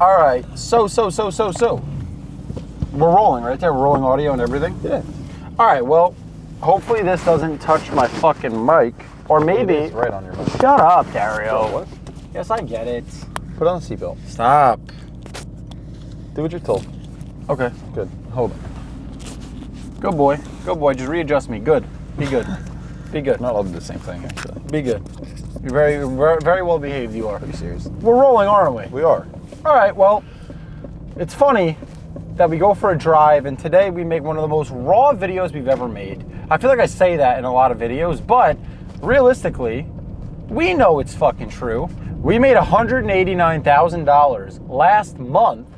All right, so. We're rolling right there. We're rolling audio and everything. Yeah. All right, well, hopefully this doesn't touch my fucking mic. Or maybe. It is right on your mic. Shut up, Dario. What? Yes, I get it. Put on the seatbelt. Stop. Do what you're told. Okay. Good. Hold on. Good boy. Good boy. Just readjust me. Good. Be good. Be good. Not all do the same thing, actually. Be good. You're very well behaved, you are. Are you serious? We're rolling, aren't we? We are. All right, well, it's funny that we go for a drive, and today we make one of the most raw videos we've ever made. I feel like I say that in a lot of videos, but realistically, we know it's fucking true. We made $189,000 last month,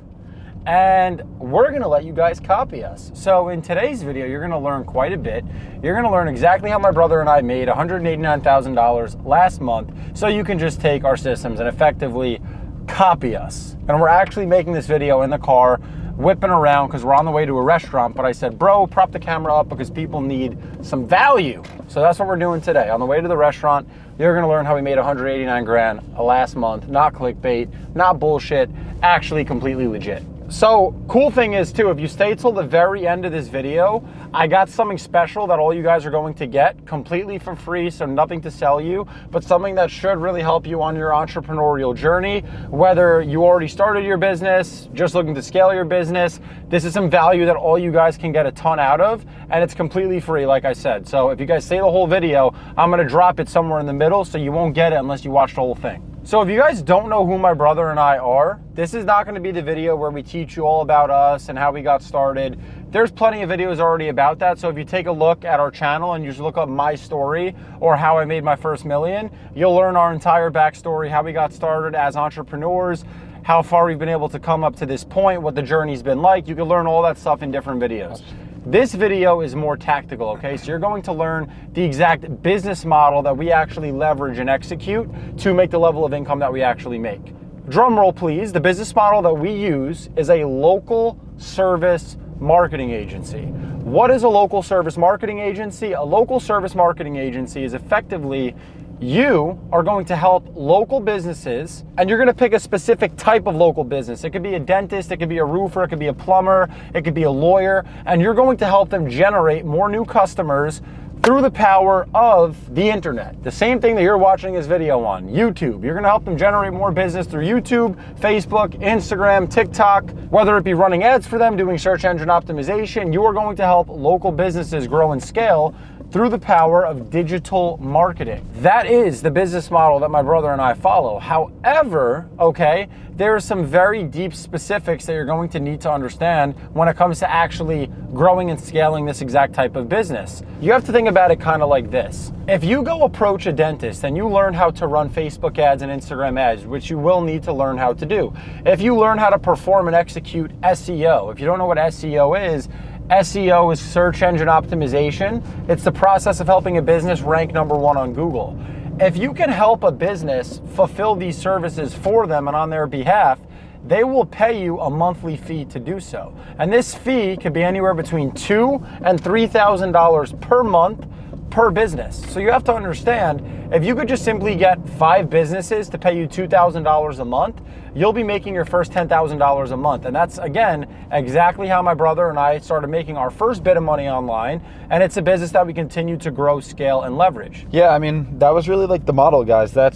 and we're gonna let you guys copy us. So in today's video, you're gonna learn quite a bit. You're gonna learn exactly how my brother and I made $189,000 last month, so you can just take our systems and effectively copy us. And we're actually making this video in the car, whipping around because we're on the way to a restaurant, but I said, bro, prop the camera up because people need some value. So that's what we're doing today. On the way to the restaurant, you're gonna learn how we made 189 grand last month, not clickbait, not bullshit, actually completely legit. So cool thing is too, if you stay till the very end of this video, I got something special that all you guys are going to get completely for free, so nothing to sell you, but something that should really help you on your entrepreneurial journey, whether you already started your business, just looking to scale your business. This is some value that all you guys can get a ton out of, and it's completely free, like I said. So if you guys stay the whole video, I'm gonna drop it somewhere in the middle, so you won't get it unless you watch the whole thing. So if you guys don't know who my brother and I are, this is not gonna be the video where we teach you all about us and how we got started. There's plenty of videos already about that, so if you take a look at our channel and you just look up my story or how I made my first million, you'll learn our entire backstory, how we got started as entrepreneurs, how far we've been able to come up to this point, what the journey's been like. You can learn all that stuff in different videos. This video is more tactical, okay? So you're going to learn the exact business model that we actually leverage and execute to make the level of income that we actually make. Drum roll, please. The business model that we use is a local service marketing agency. What is a local service marketing agency? A local service marketing agency is effectively you are going to help local businesses, and you're going to pick a specific type of local business. It could be a dentist, it could be a roofer, it could be a plumber, it could be a lawyer, and you're going to help them generate more new customers through the power of the internet. The same thing that you're watching this video on, YouTube. You're gonna help them generate more business through YouTube, Facebook, Instagram, TikTok, whether it be running ads for them, doing search engine optimization. You are going to help local businesses grow and scale through the power of digital marketing. That is the business model that my brother and I follow. However, okay, there are some very deep specifics that you're going to need to understand when it comes to actually growing and scaling this exact type of business. You have to think about it kind of like this. If you go approach a dentist and you learn how to run Facebook ads and Instagram ads, which you will need to learn how to do. If you learn how to perform and execute SEO, if you don't know what SEO is search engine optimization. It's the process of helping a business rank #1 on Google. If you can help a business fulfill these services for them and on their behalf, they will pay you a monthly fee to do so. And this fee could be anywhere between $2,000 and $3,000 per month per business. So you have to understand, if you could just simply get 5 businesses to pay you $2,000 a month, you'll be making your first $10,000 a month. And that's, again, exactly how my brother and I started making our first bit of money online. And it's a business that we continue to grow, scale, and leverage. Yeah, I mean, that was really like the model, guys. That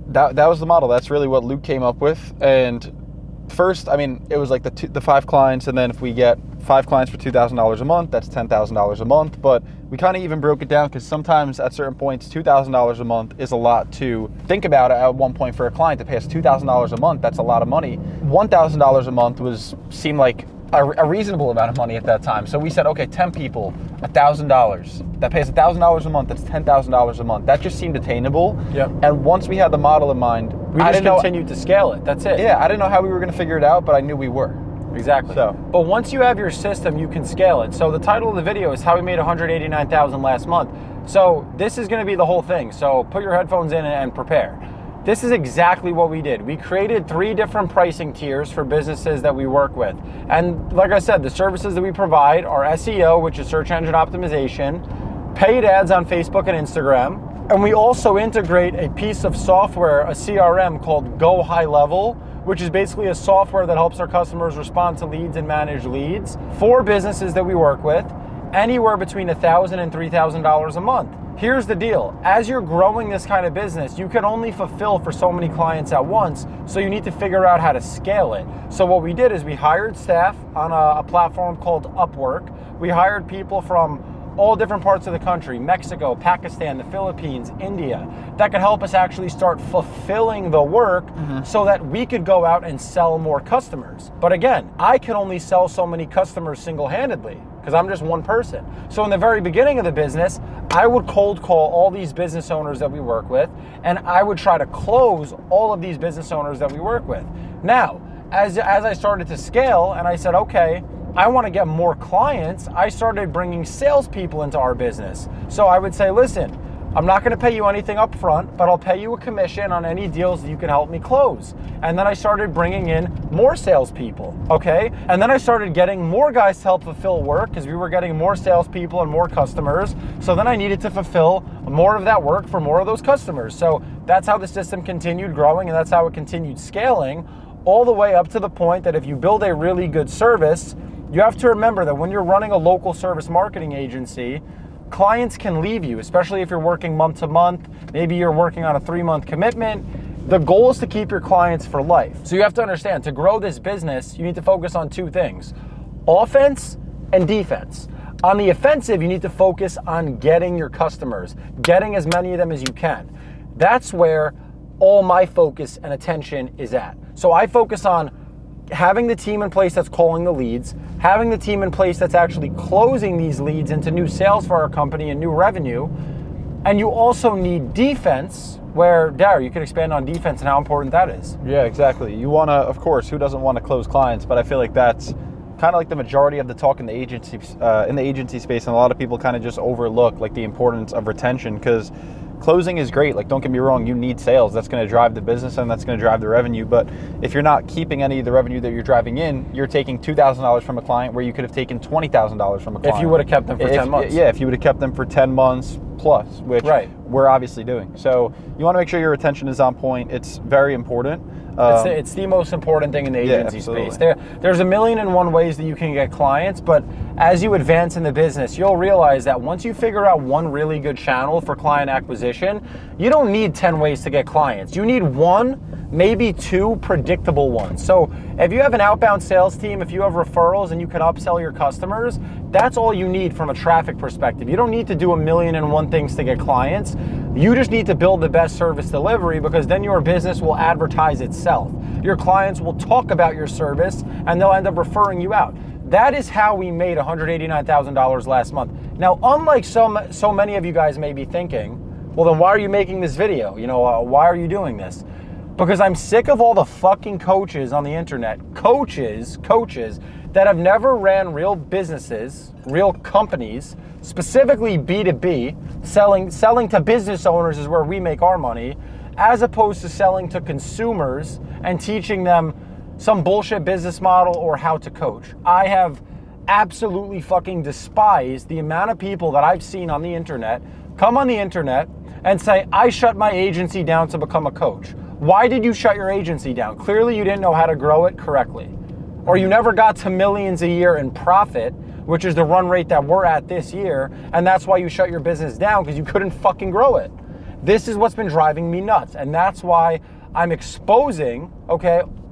was the model. That's really what Luke came up with. And first, I mean, it was like the 5 clients, and then if we get 5 clients for $2,000 a month, that's $10,000 a month. But we kind of even broke it down because sometimes at certain points, $2,000 a month is a lot to think about at one point for a client to pay us $2,000 a month. That's a lot of money. $1,000 a month seemed like a reasonable amount of money at that time. So we said, okay, 10 people, $1,000. That pays $1,000 a month. That's $10,000 a month. That just seemed attainable. Yep. And once we had the model in mind, we just continued to scale it. That's it. Yeah, I didn't know how we were going to figure it out, but I knew we were. Exactly. So, but once you have your system, you can scale it. So the title of the video is how we made $189,000 last month. So this is going to be the whole thing. So put your headphones in and prepare. This is exactly what we did. We created 3 different pricing tiers for businesses that we work with. And like I said, the services that we provide are SEO, which is search engine optimization, paid ads on Facebook and Instagram, and we also integrate a piece of software, a CRM called GoHighLevel, which is basically a software that helps our customers respond to leads and manage leads for businesses that we work with, anywhere between $1,000 and $3,000 a month. Here's the deal. As you're growing this kind of business, you can only fulfill for so many clients at once, so you need to figure out how to scale it. So what we did is we hired staff on a platform called Upwork. We hired people from all different parts of the country, Mexico, Pakistan, the Philippines, India, that could help us actually start fulfilling the work so that we could go out and sell more customers. But again, I can only sell so many customers single-handedly because I'm just one person. So in the very beginning of the business, I would cold call all these business owners that we work with, and I would try to close all of these business owners that we work with. Now, as I started to scale and I said, okay, I want to get more clients, I started bringing salespeople into our business. So I would say, listen, I'm not going to pay you anything up front, but I'll pay you a commission on any deals that you can help me close. And then I started bringing in more salespeople, okay? And then I started getting more guys to help fulfill work because we were getting more salespeople and more customers. So then I needed to fulfill more of that work for more of those customers. So that's how the system continued growing, and that's how it continued scaling, all the way up to the point that if you build a really good service, you have to remember that when you're running a local service marketing agency, clients can leave you, especially if you're working month to month. Maybe you're working on a 3-month commitment. The goal is to keep your clients for life. So you have to understand, to grow this business, you need to focus on 2 things: offense and defense. On the offensive, you need to focus on getting your customers, getting as many of them as you can. That's where all my focus and attention is at. So I focus on having the team in place that's calling the leads, having the team in place that's actually closing these leads into new sales for our company and new revenue. And you also need defense, where, Darryl, you could expand on defense and how important that is. Yeah, exactly. You want to, of course, who doesn't want to close clients? But I feel like that's kind of like the majority of the talk in the agency space, and a lot of people kind of just overlook like the importance of retention, because closing is great. Like, don't get me wrong, you need sales. That's going to drive the business and that's going to drive the revenue. But if you're not keeping any of the revenue that you're driving in, you're taking $2,000 from a client where you could have taken $20,000 from a client. If you would have kept them for 10 months. Yeah, if you would have kept them for 10 months plus, which we're obviously doing. So you want to make sure your retention is on point. It's very important. It's the most important thing in the agency space. There's 1,000,001 ways that you can get clients, but as you advance in the business, you'll realize that once you figure out one really good channel for client acquisition, you don't need 10 ways to get clients. You need 1, maybe 2 predictable ones. So if you have an outbound sales team, if you have referrals and you can upsell your customers, that's all you need from a traffic perspective. You don't need to do 1,000,001 things to get clients. You just need to build the best service delivery, because then your business will advertise itself. Your clients will talk about your service and they'll end up referring you out. That is how we made $189,000 last month. Now, unlike so many of you guys may be thinking, well, then why are you making this video? Why are you doing this? Because I'm sick of all the fucking coaches on the internet, coaches that have never ran real businesses, real companies, specifically B2B, selling to business owners is where we make our money, as opposed to selling to consumers and teaching them some bullshit business model or how to coach. I have absolutely fucking despised the amount of people that I've seen on the internet come on the internet and say, I shut my agency down to become a coach. Why did you shut your agency down? Clearly you didn't know how to grow it correctly. Or you never got to millions a year in profit, which is the run rate that we're at this year, and that's why you shut your business down, because you couldn't fucking grow it. This is what's been driving me nuts, and that's why I'm exposing,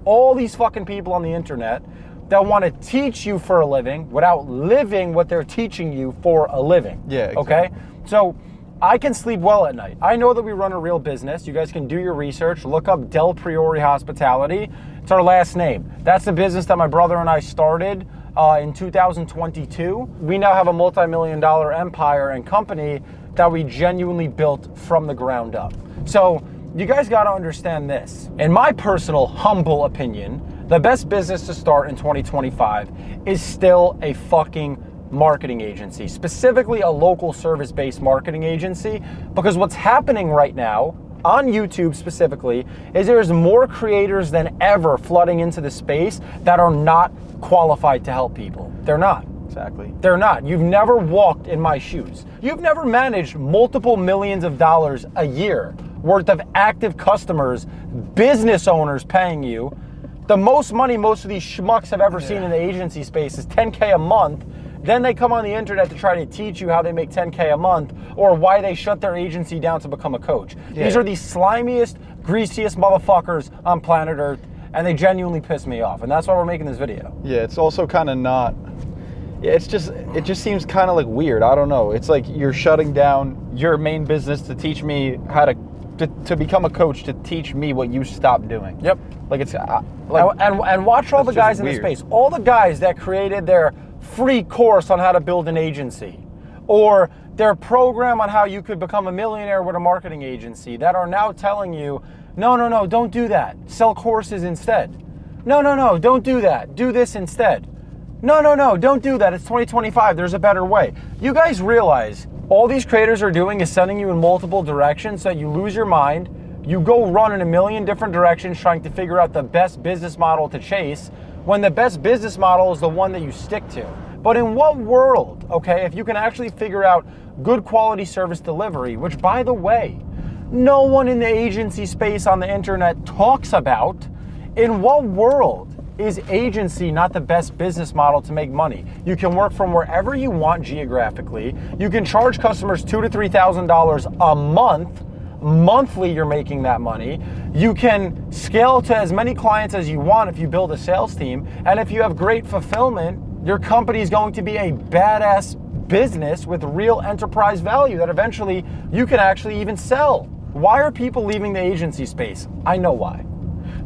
all these fucking people on the internet that want to teach you for a living without living what they're teaching you for a living. Yeah, exactly. Okay? So I can sleep well at night. I know that we run a real business. You guys can do your research. Look up Del Priori Hospitality. It's our last name. That's the business that my brother and I started in 2022. We now have a multi-million-dollar empire and company that we genuinely built from the ground up. So you guys got to understand this. In my personal, humble opinion, the best business to start in 2025 is still a fucking marketing agency, specifically a local service-based marketing agency, because what's happening right now on YouTube specifically is there's more creators than ever flooding into the space that are not qualified to help people. They're not. Exactly. They're not. You've never walked in my shoes. You've never managed multiple millions of dollars a year worth of active customers, business owners paying you, The most money most of these schmucks have ever seen in the agency space is $10K a month. Then they come on the internet to try to teach you how they make $10K a month or why they shut their agency down to become a coach. Yeah. These are the slimiest, greasiest motherfuckers on planet Earth, and they genuinely piss me off. And that's why we're making this video. Yeah, it's also kind of not, yeah, it just seems kind of like weird. I don't know. It's like you're shutting down your main business to teach me how to become a coach, to teach me what you stopped doing. Yep. Like it's, and watch all the guys in the space. All the guys that created their free course on how to build an agency, or their program on how you could become a millionaire with a marketing agency, that are now telling you, no, don't do that. Sell courses instead. No, don't do that. Do this instead. No, don't do that. It's 2025. There's a better way. You guys realize all these creators are doing is sending you in multiple directions so that you lose your mind. You go run in a million different directions trying to figure out the best business model to chase, when the best business model is the one that you stick to. But in what world, okay, if you can actually figure out good quality service delivery, which, by the way, no one in the agency space on the internet talks about, in what world is agency not the best business model to make money? You can work from wherever you want geographically. You can charge customers $2,000 to $3,000 a month. Monthly, you're making that money. You can scale to as many clients as you want if you build a sales team. And if you have great fulfillment, your company is going to be a badass business with real enterprise value that eventually you can actually even sell. Why are people leaving the agency space? I know why.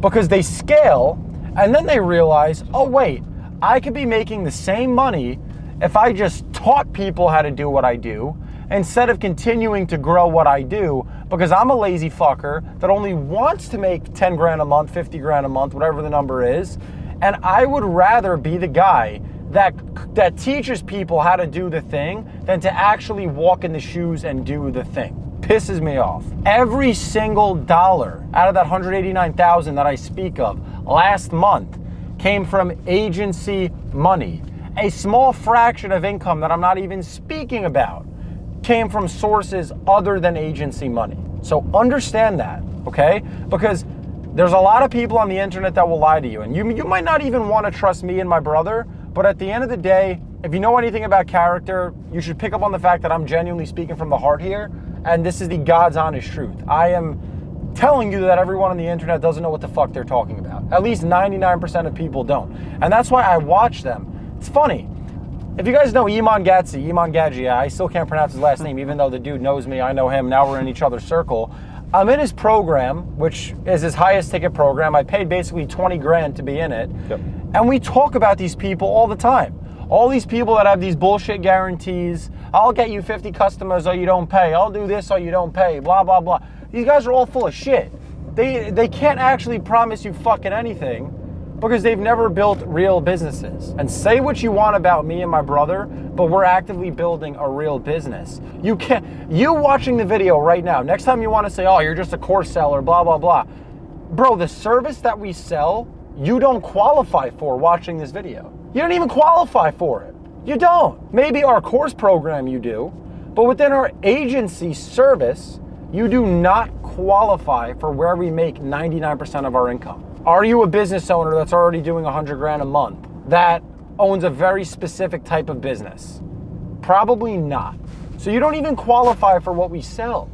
Because they scale and then they realize, oh wait, I could be making the same money if I just taught people how to do what I do, instead of continuing to grow what I do, because I'm a lazy fucker that only wants to make 10 grand a month, 50 grand a month, whatever the number is. And I would rather be the guy that teaches people how to do the thing than to actually walk in the shoes and do the thing. Pisses me off. Every single dollar out of that $189,000 that I speak of last month came from agency money. A small fraction of income that I'm not even speaking about came from sources other than agency money. So understand that, okay? Because there's a lot of people on the internet that will lie to you, and you might not even want to trust me and my brother, but at the end of the day, if you know anything about character, you should pick up on the fact that I'm genuinely speaking from the heart here, and this is the God's honest truth. I am telling you that everyone on the internet doesn't know what the fuck they're talking about. At least 99% of people don't. And that's why I watch them. It's funny. If you guys know Iman Gadzi, I still can't pronounce his last name, even though the dude knows me, I know him, now we're in each other's circle. I'm in his program, which is his highest ticket program. I paid basically 20 grand to be in it. Yep. And we talk about these people all the time. All these people that have these bullshit guarantees. I'll get you 50 customers or you don't pay. I'll do this or you don't pay, blah, blah, blah. These guys are all full of shit. They can't actually promise you fucking anything because they've never built real businesses. And say what you want about me and my brother, but we're actively building a real business. You watching the video right now, next time you want to say, oh, you're just a course seller, blah, blah, blah. Bro, the service that we sell, you don't qualify for watching this video. You don't even qualify for it. You don't. Maybe our course program you do, but within our agency service, you do not qualify for where we make 99% of our income. Are you a business owner that's already doing 100 grand a month that owns a very specific type of business? Probably not. So you don't even qualify for what we sell.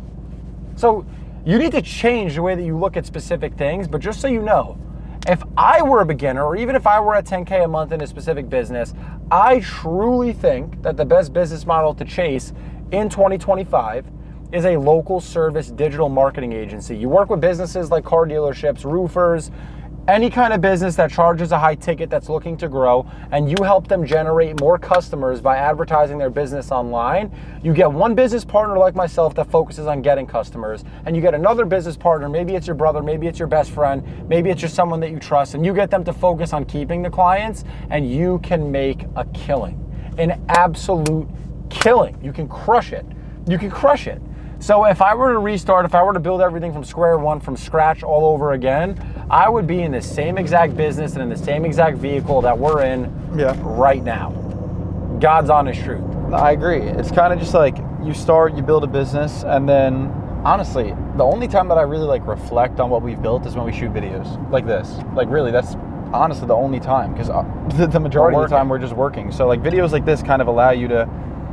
So you need to change the way that you look at specific things, but just so you know, if I were a beginner, or even if I were at 10K a month in a specific business, I truly think that the best business model to chase in 2025 is a local service digital marketing agency. You work with businesses like car dealerships, roofers, any kind of business that charges a high ticket that's looking to grow, and you help them generate more customers by advertising their business online. You get one business partner like myself that focuses on getting customers, and you get another business partner, maybe it's your brother, maybe it's your best friend, maybe it's just someone that you trust, and you get them to focus on keeping the clients, and you can make a killing, an absolute killing. You can crush it. You can crush it. So if I were to restart, if I were to build everything from square one, from scratch all over again, I would be in the same exact business and in the same exact vehicle that we're in right now. God's honest truth. I agree. It's kind of just like you start, you build a business, and then honestly, the only time that I really like reflect on what we've built is when we shoot videos like this. Like really, that's honestly the only time, because the majority of the time we're just working. So like videos like this kind of allow you to,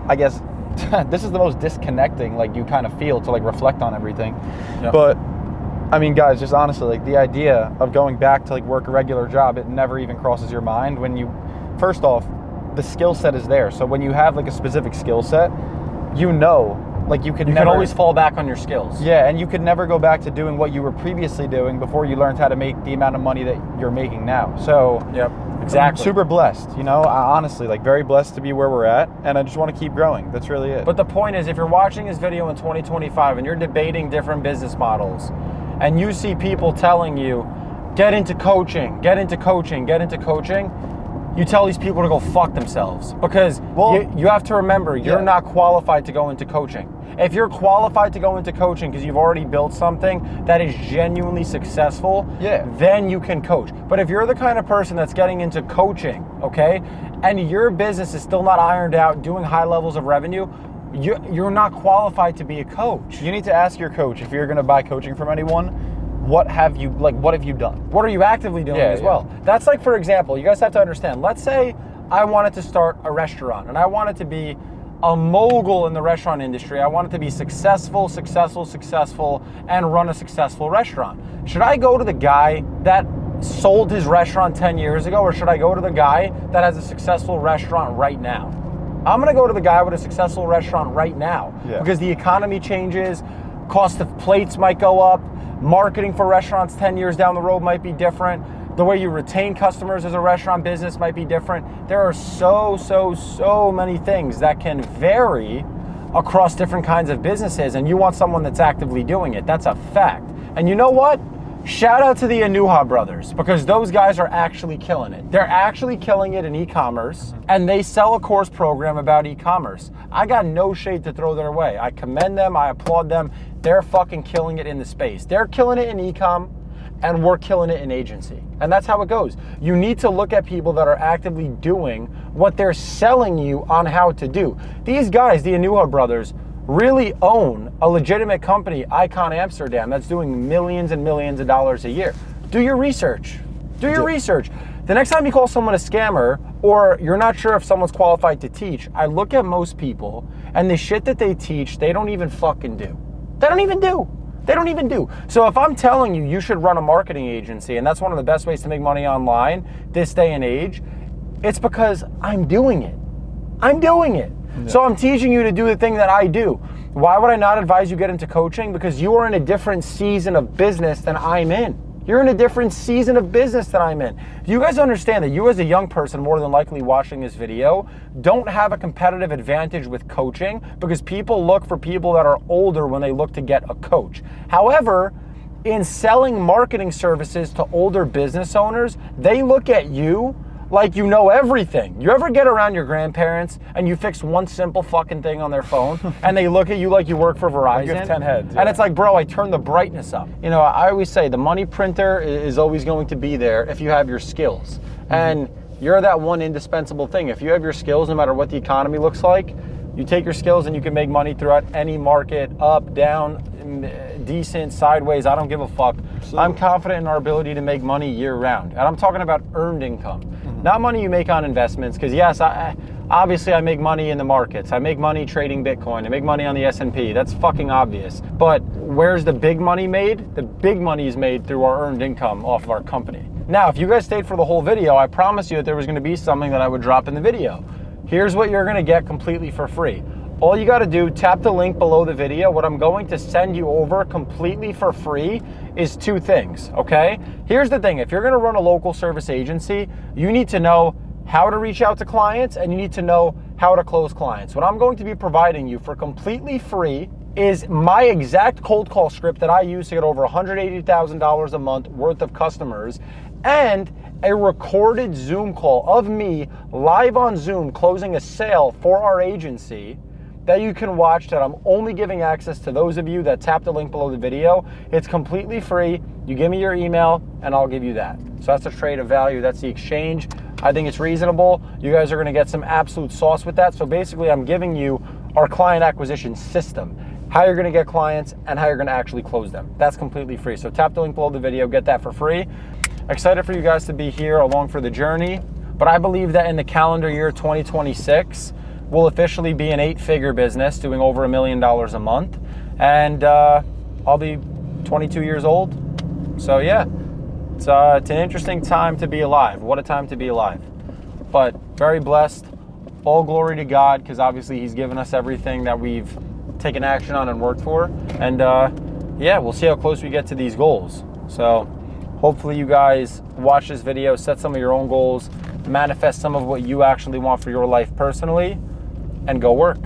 I guess, this is the most disconnecting like you kind of feel to like reflect on everything. Yep. But I mean, guys, just honestly, like the idea of going back to like work a regular job, it never even crosses your mind when you, first off, the skill set is there. So when you have like a specific skill set, you know, like you can always fall back on your skills. Yeah, and you could never go back to doing what you were previously doing before you learned how to make the amount of money that you're making now. So yep, exactly. I'm super blessed, you know, honestly, like very blessed to be where we're at, and I just want to keep growing. That's really it. But the point is, if you're watching this video in 2025 and you're debating different business models, and you see people telling you, get into coaching, get into coaching, get into coaching, you tell these people to go fuck themselves, because you have to remember, you're not qualified to go into coaching. If you're qualified to go into coaching because you've already built something that is genuinely successful, then you can coach. But if you're the kind of person that's getting into coaching, okay, and your business is still not ironed out, doing high levels of revenue, you're not qualified to be a coach. You need to ask your coach, if you're going to buy coaching from anyone, what have you done? What are you actively doing as well? That's like, for example, you guys have to understand, let's say I wanted to start a restaurant and I wanted to be a mogul in the restaurant industry. I wanted to be successful, and run a successful restaurant. Should I go to the guy that sold his restaurant 10 years ago, or should I go to the guy that has a successful restaurant right now? I'm gonna go to the guy with a successful restaurant right now, because the economy changes, cost of plates might go up, marketing for restaurants 10 years down the road might be different. The way you retain customers as a restaurant business might be different. There are so many things that can vary across different kinds of businesses, and you want someone that's actively doing it. That's a fact. And you know what? Shout out to the Anuha brothers, because those guys are actually killing it. They're actually killing it in e-commerce, and they sell a course program about e-commerce. I got no shade to throw their way. I commend them, I applaud them. They're fucking killing it in the space. They're killing it in e-com, and we're killing it in agency. And that's how it goes. You need to look at people that are actively doing what they're selling you on how to do. These guys, the Anuha brothers, really own a legitimate company, Icon Amsterdam, that's doing millions and millions of dollars a year. Do your research. Do your research. The next time you call someone a scammer, or you're not sure if someone's qualified to teach, I look at most people, and the shit that they teach, they don't even fucking do. They don't even do. They don't even do. So if I'm telling you you should run a marketing agency, and that's one of the best ways to make money online this day and age, it's because I'm doing it. I'm doing it. Yeah. So I'm teaching you to do the thing that I do. Why would I not advise you get into coaching? Because you are in a different season of business than I'm in. You're in a different season of business than I'm in. You guys understand that you as a young person, more than likely watching this video, don't have a competitive advantage with coaching, because people look for people that are older when they look to get a coach. However, in selling marketing services to older business owners, they look at you like you know everything. You ever get around your grandparents and you fix one simple fucking thing on their phone and they look at you like you work for Verizon? You have 10 heads. And it's like, bro, I turned the brightness up. You know, I always say the money printer is always going to be there if you have your skills. And you're that one indispensable thing. If you have your skills, no matter what the economy looks like, you take your skills and you can make money throughout any market, up, down, decent, sideways, I don't give a fuck. Absolutely. I'm confident in our ability to make money year round. And I'm talking about earned income. Not money you make on investments, because yes, obviously I make money in the markets. I make money trading Bitcoin. I make money on the S&P. That's fucking obvious. But where's the big money made? The big money is made through our earned income off of our company. Now, if you guys stayed for the whole video, I promised you that there was going to be something that I would drop in the video. Here's what you're going to get completely for free. All you got to do, tap the link below the video. What I'm going to send you over completely for free is two things, okay? Here's the thing. If you're going to run a local service agency, you need to know how to reach out to clients, and you need to know how to close clients. What I'm going to be providing you for completely free is my exact cold call script that I use to get over $180,000 a month worth of customers, and a recorded Zoom call of me live on Zoom closing a sale for our agency that you can watch, that I'm only giving access to those of you that tap the link below the video. It's completely free. You give me your email and I'll give you that. So that's the trade of value. That's the exchange. I think it's reasonable. You guys are going to get some absolute sauce with that. So basically I'm giving you our client acquisition system, how you're going to get clients and how you're going to actually close them. That's completely free. So tap the link below the video, get that for free. excited for you guys to be here along for the journey. But I believe that in the calendar year 2026, we'll officially be an 8-figure business doing over $1 million a month. And I'll be 22 years old. So yeah, it's an interesting time to be alive. What a time to be alive. But very blessed. All glory to God, because obviously he's given us everything that we've taken action on and worked for. And yeah, we'll see how close we get to these goals. So hopefully you guys watch this video, set some of your own goals, manifest some of what you actually want for your life personally, and go work.